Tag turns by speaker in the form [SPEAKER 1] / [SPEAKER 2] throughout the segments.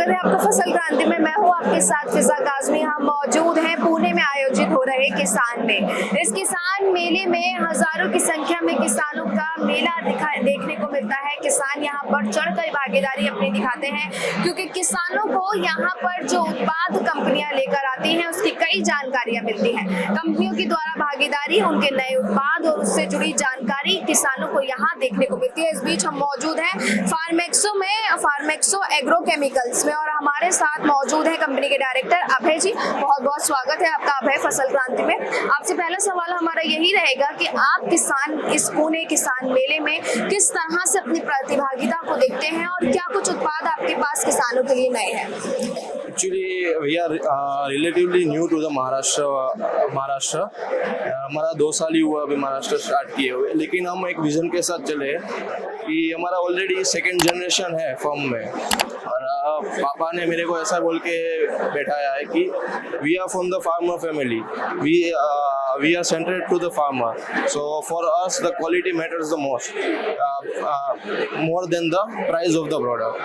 [SPEAKER 1] स्वागत है आपका फसल क्रांति में। मैं हूँ आपके साथ फिजा काज़मी। हम मौजूद हैं पुणे में आयोजित हो रहे किसान में। इस किसान मेले में हजारों की संख्या में किसानों का मेला देखने को मिलता है। किसान यहाँ पर चढ़कर भागीदारी अपनी दिखाते हैं, क्योंकि किसानों को यहाँ पर जो उत्पाद कंपनियां लेकर आती हैं उसकी कई जानकारियां मिलती हैं। कंपनियों के द्वारा भागीदारी, उनके नए उत्पाद और उससे जुड़ी जानकारी किसानों को यहाँ देखने को मिलती है। इस बीच हम मौजूद हैं फार्मेक्सो में, फार्मेक्सो एग्रोकेमिकल्स में, और हमारे साथ मौजूद है कंपनी के डायरेक्टर अभय जी। बहुत बहुत स्वागत है आपका अभय फसल क्रांति में। आपसे पहला सवाल हमारा यही रहेगा कि आप किसान इस पुणे किसान मेले में किस तरह से अपनी प्रतिभागिता को देखते हैं और क्या कुछ उत्पाद आपके पास किसानों के लिए नए हैं?
[SPEAKER 2] Actually, we are relatively new to the Maharashtra. हमारा 2 साल ही हुआ अभी महाराष्ट्र स्टार्ट किए हुए, लेकिन हम एक विजन के साथ चले कि हमारा ऑलरेडी 2nd जनरेशन है फर्म में। और पापा ने मेरे को ऐसा बोल के बैठाया है कि we are from the farmer family, we are centered to the farmer, so for us the quality matters the most, more than the price of the product.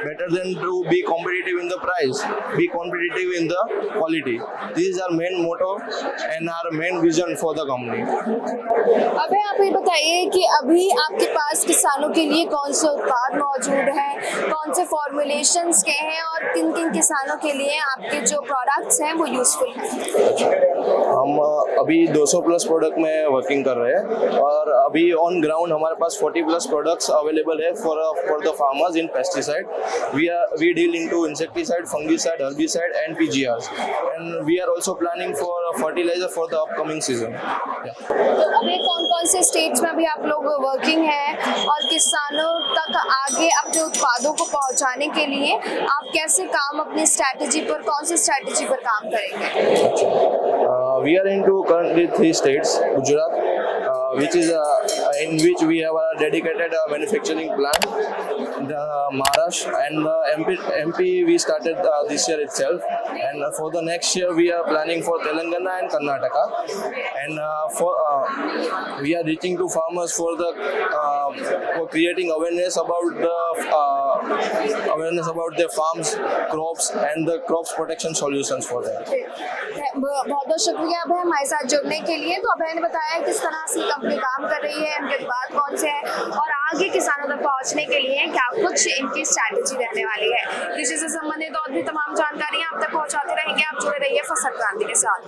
[SPEAKER 2] Better than to be competitive in the price, be competitive in the quality. This is our main motto and our main vision for the company.
[SPEAKER 1] अबे आप ये बताइए कि अभी आपके पास किसानों के लिए कौन से उत्पाद मौजूद हैं, कौन से फॉर्मुलेशंस के हैं और किन किन किसानों के लिए आपके जो प्रोडक्ट्स हैं वो यूजफुल हैं?
[SPEAKER 2] हम अभी 200 प्लस प्रोडक्ट में वर्किंग कर रहे हैं, और अभी ऑन ग्राउंड हमारे पास 40 प्लस प्रोडक्ट्स अवेलेबल है for the farmers in pesticide. We deal into insecticide, fungicide, herbicide and PGRs, and we are also planning for fertiliser for the upcoming season.
[SPEAKER 1] तो अभी कौन-कौन से स्टेट्स में अभी आप लोग वर्किंग हैं और किसानों तक आगे अपने उत्पादों को पहुंचाने के लिए आप कैसे काम, अपनी स्ट्रैटेजी पर, कौन सी स्ट्रैटेजी पर काम करेंगे?
[SPEAKER 2] We are into currently 3 states, Gujarat, which is in which we have a dedicated manufacturing plant, the Maharashtra and MP we started this year itself, and for the next year we are planning for Telangana and Karnataka, and we are reaching to farmers for creating awareness about their farms, crops and the crops protection solutions for them.
[SPEAKER 1] बहुत बहुत शुक्रिया अभय हमारे साथ जुड़ने के लिए। तो अभय ने बताया किस तरह से कंपनी काम कर रही है, इनके उत्पाद कौन से हैं और आगे किसानों तक पहुंचने के लिए क्या कुछ इनकी स्ट्रैटेजी रहने वाली है। कृषि से संबंधित और भी तमाम जानकारियां आप तक पहुंचाते रहेंगे। आप जुड़े रहिए फसल क्रांति के साथ।